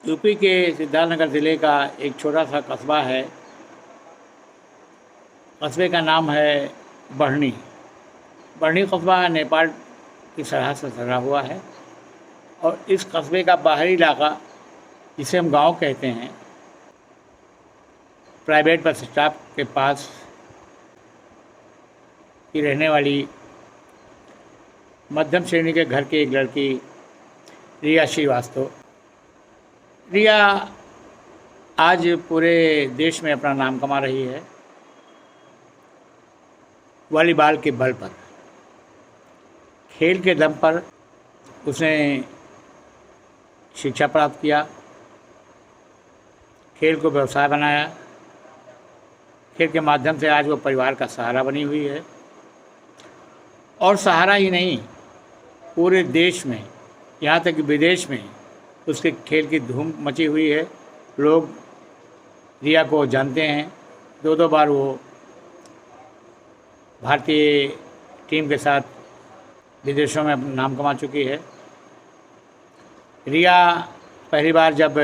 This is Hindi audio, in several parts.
यूपी के सिद्धार्थनगर ज़िले का एक छोटा सा कस्बा है। कस्बे का नाम है बढ़नी। बढ़नी कस्बा नेपाल की सरहद से सटा हुआ है और इस कस्बे का बाहरी इलाका, जिसे हम गांव कहते हैं, प्राइवेट बस स्टॉप के पास की रहने वाली मध्यम श्रेणी के घर की एक लड़की रिया श्रीवास्तव। रिया आज पूरे देश में अपना नाम कमा रही है वॉलीबॉल के बल पर। खेल के दम पर उसने शिक्षा प्राप्त किया, खेल को व्यवसाय बनाया। खेल के माध्यम से आज वो परिवार का सहारा बनी हुई है और सहारा ही नहीं, पूरे देश में, यहाँ तक कि विदेश में उसके खेल की धूम मची हुई है। लोग रिया को जानते हैं। दो बार वो भारतीय टीम के साथ विदेशों में नाम कमा चुकी है। रिया पहली बार जब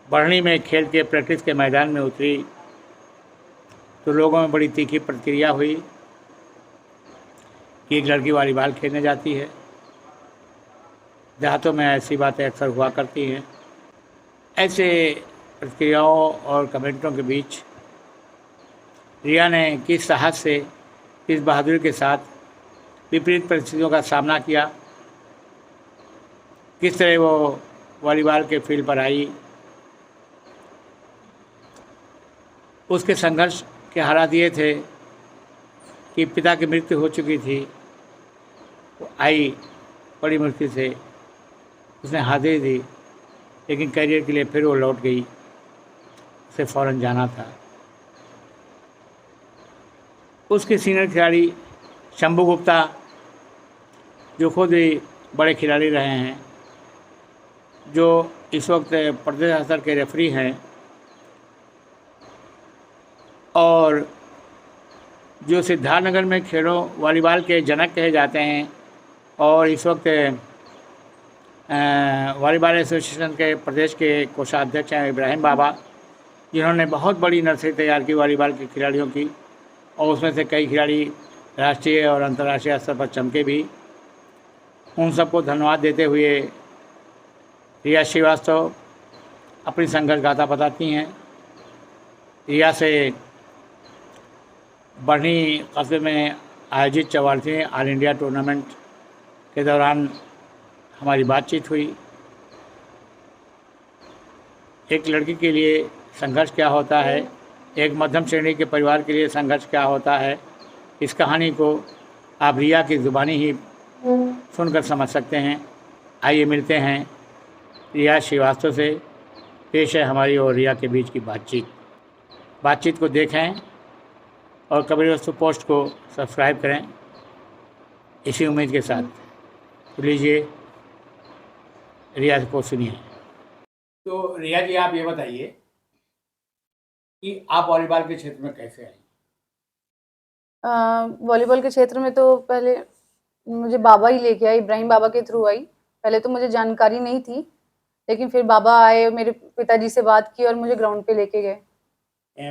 बढ़नी में खेल के प्रैक्टिस के मैदान में उतरी तो लोगों में बड़ी तीखी प्रतिक्रिया हुई कि एक लड़की वॉलीबॉल खेलने जाती है। देहातों में ऐसी बातें अक्सर हुआ करती हैं। ऐसे प्रतिक्रियाओं और कमेंटों के बीच रिया ने किस साहस से, किस बहादुरी के साथ विपरीत परिस्थितियों का सामना किया, किस तरह वो वॉलीबॉल के फील्ड पर आई, उसके संघर्ष के हालात ये थे कि पिता की मृत्यु हो चुकी थी। वो आई बड़ी मुश्किल से, उसने हाजिरी दी, लेकिन करियर के लिए फिर वो लौट गई। उसे फ़ौरन जाना था। उसके सीनियर खिलाड़ी शंभू गुप्ता, जो खुद ही बड़े खिलाड़ी रहे हैं, जो इस वक्त प्रदेश स्तर के रेफरी हैं और जो सिद्धार्थनगर में खेलों वॉलीबॉल के जनक कहे जाते हैं और इस वक्त वॉलीबॉल एसोसिएशन के प्रदेश के कोषाध्यक्ष हैं इब्राहिम बाबा, जिन्होंने बहुत बड़ी नर्सरी तैयार की वॉलीबॉल के खिलाड़ियों की और उसमें से कई खिलाड़ी राष्ट्रीय और अंतर्राष्ट्रीय स्तर पर चमके भी। उन सबको धन्यवाद देते हुए रिया श्रीवास्तव अपनी संघर्ष गाथा बताती हैं। रिया से बढ़नी कस्बे में आयोजित 44वें ऑल इंडिया टूर्नामेंट के दौरान हमारी बातचीत हुई। एक लड़की के लिए संघर्ष क्या होता है, एक मध्यम श्रेणी के परिवार के लिए संघर्ष क्या होता है, इस कहानी को आप रिया की ज़ुबानी ही सुनकर समझ सकते हैं। आइए मिलते हैं रिया श्रीवास्तव से। पेश है हमारी और रिया के बीच की बातचीत को देखें और कबीर वस्तु पोस्ट को सब्सक्राइब करें, इसी उम्मीद के साथ। तो लीजिए रिया को सुनिए। तो रिया जी, आप ये बताइए कि आप वॉलीबॉल के क्षेत्र में कैसे आई? वॉलीबॉल के क्षेत्र में तो पहले मुझे बाबा ही लेके आए, इब्राहिम बाबा के थ्रू आई। पहले तो मुझे जानकारी नहीं थी, लेकिन फिर बाबा आए, मेरे पिताजी से बात की और मुझे ग्राउंड पे लेके गए।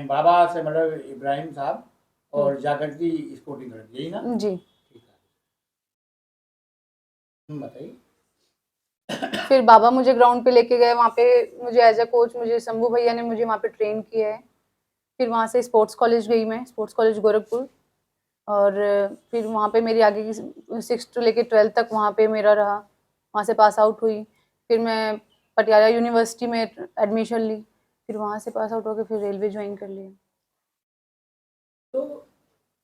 बाबा से मतलब इब्राहिम साहब और जाकर की स्पोर्टिंग कर यही ना? जी। ठीक है, बताइए। फिर बाबा मुझे ग्राउंड पे लेके गए, वहाँ पे मुझे एज अ कोच मुझे शंभू भैया ने मुझे वहाँ पे ट्रेन किया है। फिर वहाँ से स्पोर्ट्स कॉलेज गई मैं, स्पोर्ट्स कॉलेज गोरखपुर, और फिर वहाँ पे मेरी आगे की 6th to लेके 12th तक वहाँ पे मेरा रहा। वहाँ से पास आउट हुई, फिर मैं पटियाला यूनिवर्सिटी में एडमिशन ली, फिर वहाँ से पास आउट होकर फिर रेलवे ज्वाइन कर लिया। तो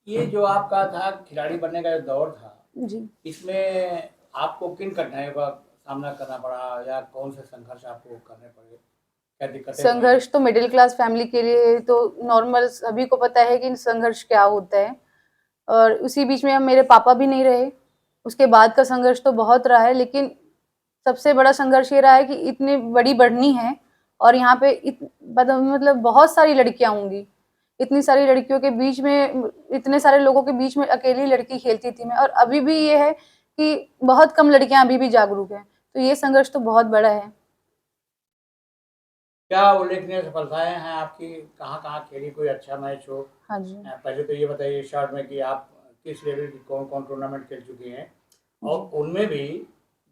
ये जो आपका था खिलाड़ी बनने का जो दौर था जी, इसमें आपको किन कठिनाइयों का सामना करना पड़ा या कौन से संघर्ष आपको करने पड़े, क्या दिक्कतें? संघर्ष तो मिडिल क्लास फैमिली के लिए तो नॉर्मल, सभी को पता है कि संघर्ष क्या होता है। और उसी बीच में अब मेरे पापा भी नहीं रहे, उसके बाद का संघर्ष तो बहुत रहा है। लेकिन सबसे बड़ा संघर्ष ये रहा है कि इतनी बड़ी बढ़नी है और यहाँ पे मतलब बहुत सारी लड़कियां होंगी, इतनी सारी लड़कियों के बीच में, इतने सारे लोगों के बीच में अकेली लड़की खेलती थी मैं। और अभी भी ये है कि बहुत कम लड़कियां अभी भी जागरूक हैं। तो ये संघर्ष तो बहुत बड़ा है। क्या उल्लेखनीय सफलताएं हैं आपकी? कहाँ कहाँ खेली, कोई अच्छा मैच हो? हाँ जी। पहले तो ये बताइए शॉर्ट में कि आप किस लेवल की कौन कौन टूर्नामेंट खेल चुकी हैं, और जी। उनमें भी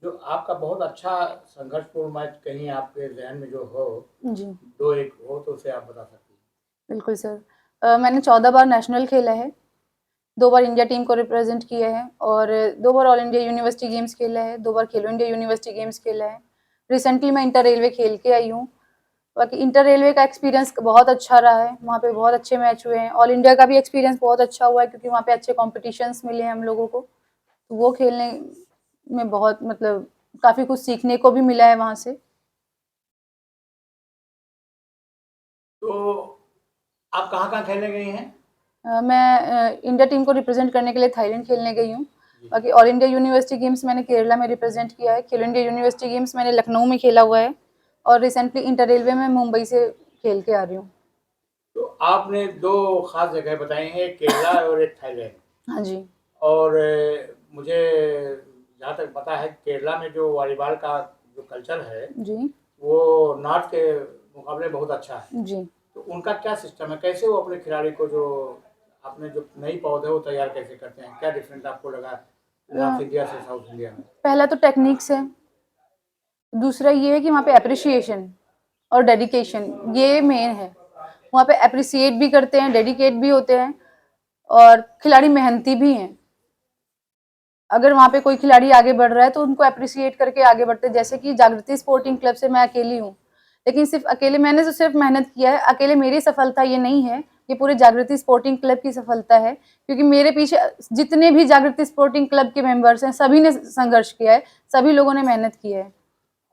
जो आपका बहुत अच्छा संघर्षपूर्ण मैच कहीं आपके जहन में जो हो, जी। दो एक हो, तो उसे आप बता सकती हैं। बिल्कुल सर। मैंने 14 बार नेशनल खेला है, 2 बार इंडिया टीम को रिप्रेजेंट किया है और 2 बार ऑल इंडिया यूनिवर्सिटी गेम्स खेला है, 2 बार खेलो इंडिया यूनिवर्सिटी गेम्स खेला है। रिसेंटली मैं इंटर रेलवे खेल के आई हूँ। बाकी इंटर रेलवे का एक्सपीरियंस बहुत अच्छा रहा है, वहाँ पे बहुत अच्छे मैच हुए हैं। ऑल इंडिया का भी एक्सपीरियंस बहुत अच्छा हुआ है क्योंकि वहाँ पे अच्छे कॉम्पिटिशन्स मिले हैं हम लोगों को। तो वो खेलने में बहुत मतलब काफ़ी कुछ सीखने को भी मिला है वहाँ से। तो आप कहाँ कहाँ खेलने गई हैं? मैं इंडिया टीम को रिप्रेजेंट करने के लिए थाईलैंड खेलने गई हूँ। बाकी ऑल इंडिया यूनिवर्सिटी गेम्स मैंने केरला में रिप्रेजेंट किया है। खेलो इंडिया यूनिवर्सिटी गेम्स मैंने लखनऊ में खेला हुआ है और रिसेंटली इंटर रेलवे में मुंबई से खेल के आ रही हूँ। तो आपने दो खास जगह बताई हैं, एक केरला और एक थाईलैंड। हाँ जी। और मुझे जहाँ तक पता है केरला में जो वॉलीबॉल का जो कल्चर है जी। वो नॉर्थ के मुकाबले बहुत अच्छा है। जी। तो उनका क्या सिस्टम है, कैसे वो अपने खिलाड़ी को जो आपने जो नई पौधे वो तैयार कैसे करते हैं, क्या डिफरेंस आपको लगा नॉर्थ इंडिया से साउथ इंडिया में? पहला तो टेक्निक्स है, दूसरा ये है कि वहाँ पे एप्रिसिएशन और डेडिकेशन ये मेन है। वहाँ पे एप्रिसिएट भी करते हैं, डेडिकेट भी होते हैं और खिलाड़ी मेहनती भी हैं। अगर वहाँ पे कोई खिलाड़ी आगे बढ़ रहा है तो उनको एप्रिसिएट करके आगे बढ़ते हैं। जैसे कि जागृति स्पोर्टिंग क्लब से मैं अकेली हूँ, लेकिन सिर्फ अकेले मैंने तो सिर्फ मेहनत किया है, अकेले मेरी सफलता ये नहीं है, ये पूरे जागृति स्पोर्टिंग क्लब की सफलता है क्योंकि मेरे पीछे जितने भी जागृति स्पोर्टिंग क्लब के मेंबर्स हैं सभी ने संघर्ष किया है, सभी लोगों ने मेहनत की है।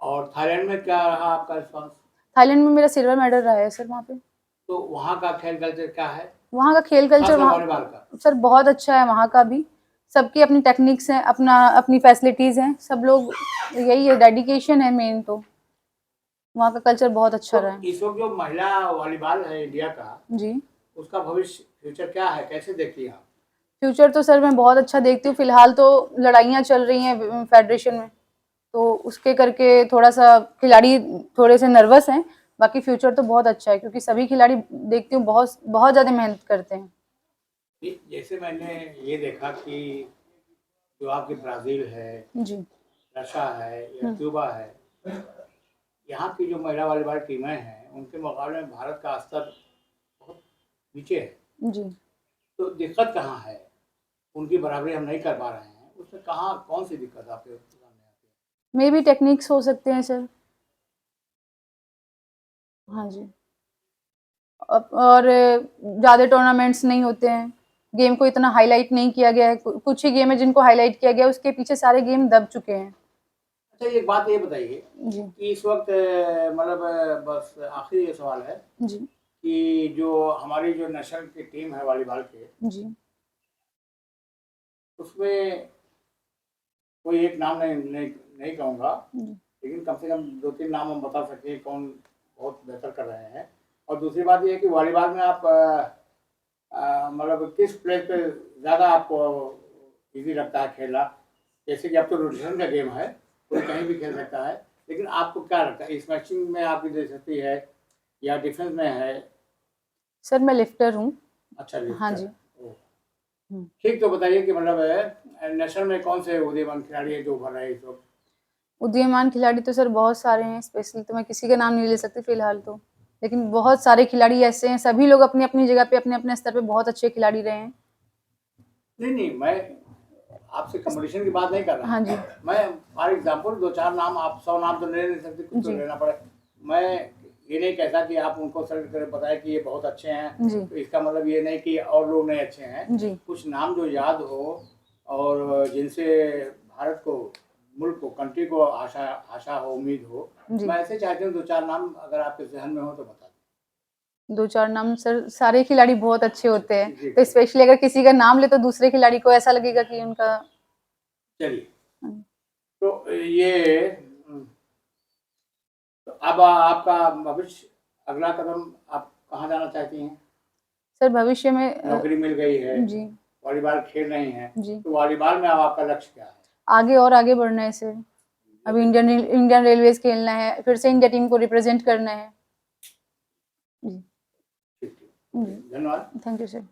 और थाईलैंड में क्या रहा आपका रिस्पॉन्स? थाईलैंड में मेरा सिल्वर मेडल रहा है सर वहाँ पे। तो वहाँ का खेल कल्चर क्या है, वहाँ का खेल कल्चर खासकर वहाँ वॉलीबॉल का? सर बहुत अच्छा है। वहाँ का भी सबकी अपनी टेक्निक्स हैं, अपना अपनी फैसिलिटीज़ हैं, सब लोग यही है, डेडिकेशन है मेन। तो वहाँ का कल्चर बहुत अच्छा तो रहा है। इस वक्त जो महिला वॉलीबॉल है इंडिया का, जी। उसका भविष्य फ्यूचर क्या है, कैसे देखती हैं आप? फ्यूचर तो सर मैं बहुत अच्छा देखती हूँ। फिलहाल तो लड़ाइयाँ चल रही हैं फेडरेशन में, तो उसके करके थोड़ा सा खिलाड़ी थोड़े से नर्वस हैं। बाकी फ्यूचर तो बहुत अच्छा है क्योंकि सभी खिलाड़ी देखती हूँ बहुत बहुत ज़्यादा मेहनत करते हैं। जैसे मैंने ये देखा कि जो आपकी ब्राज़ील है, जी। रशिया है या क्यूबा है, यहाँ की जो महिला वॉलीबॉल टीमें हैं उनके मुकाबले में भारत का स्तर बहुत नीचे है। जी। तो दिक्कत कहाँ है? उनकी बराबरी हम नहीं कर पा रहे हैं, उसमें कहाँ कौन सी दिक्कत आपके सामने आती है? मे भी टेक्निक्स हो सकते हैं सर। हाँ जी। और ज़्यादा टूर्नामेंट्स नहीं होते हैं, गेम को इतना हाईलाइट नहीं किया गया है। कुछ ही गेम है जिनको हाईलाइट किया गया है, उसके पीछे सारे गेम दब चुके हैं। अच्छा, एक बात ये बताइए जी। कि इस वक्त मतलब बस आखिरी ये सवाल है जी। कि जो हमारी जो नेशनल की टीम है वॉलीबॉल की, जी। उसमें कोई एक नाम नहीं कहूँगा, जी। लेकिन कम से कम 2-3 नाम हम बता सकते हैं कौन बहुत बेहतर कर रहे हैं। और दूसरी बात ये है कि वॉलीबॉल में आप मतलब किस प्लेस पे ज़्यादा आपको ईज़ी लगता है खेलना? जैसे कि अब तो रोटेशन का गेम है, कोई कहीं भी खेल सकता है, लेकिन आपको क्या लगता है स्मैशिंग में आपकी दिलचस्पी है या डिफेंस में है? सर मैं लिफ्टर हूँ। अच्छा, हाँ लिफ्टर। जी। ओह! हुँ। ठीक, तो बताइए कि मतलब नेशनल में कौन से उदीयमान खिलाड़ी हैं जो उभर रहे हैं इस वक्त? उदीयमान खिलाड़ी तो सर बहुत सारे हैं, स्पेशली तो मैं किसी का नाम नहीं ले सकती फ़िलहाल तो। लेकिन बहुत सारे खिलाड़ी ऐसे हैं, सभी लोग अपनी-अपनी जगह पे अपने-अपने स्तर पे बहुत अच्छे खिलाड़ी रहे हैं। नहीं, मैं आपसे कंपटीशन की बात नहीं कर रहा हाँ हूँ। जी। मैं फॉर एग्ज़ाम्पल 2-4 नाम, आप 100 नाम तो ले नहीं सकते, कुछ तो जी। लेना पड़े। मैं ये नहीं कहता कि आप उनको सेलेक्ट करके बताएँ कि ये बहुत अच्छे हैं, जी। तो इसका मतलब ये नहीं कि और लोग नहीं अच्छे हैं। जी। कुछ नाम जो याद हो और जिनसे भारत को, मुल्क को, कंट्री को आशा आशा हो, उम्मीद हो। जी। मैं ऐसे चाहती हूँ 2-4 नाम अगर आपके ज़हन में हो तो बता दें। 2-4 नाम सर, सारे खिलाड़ी बहुत अच्छे होते हैं। जी, तो जी। स्पेशली अगर किसी का नाम ले तो दूसरे खिलाड़ी को ऐसा लगेगा कि उनका चलिए, हाँ। तो ये तो अब आपका भविष्य, अगला कदम आप कहाँ जाना चाहती हैं? सर भविष्य में नौकरी मिल गई है, जी। वॉलीबॉल खेल रही हैं, जी। तो वॉलीबॉल में अब आपका लक्ष्य क्या है? आगे और आगे बढ़ना है सर। अभी इंडियन रेलवेज खेलना है, फिर से इंडिया टीम को रिप्रेजेंट करना है। जी धन्यवाद। Thank you sir.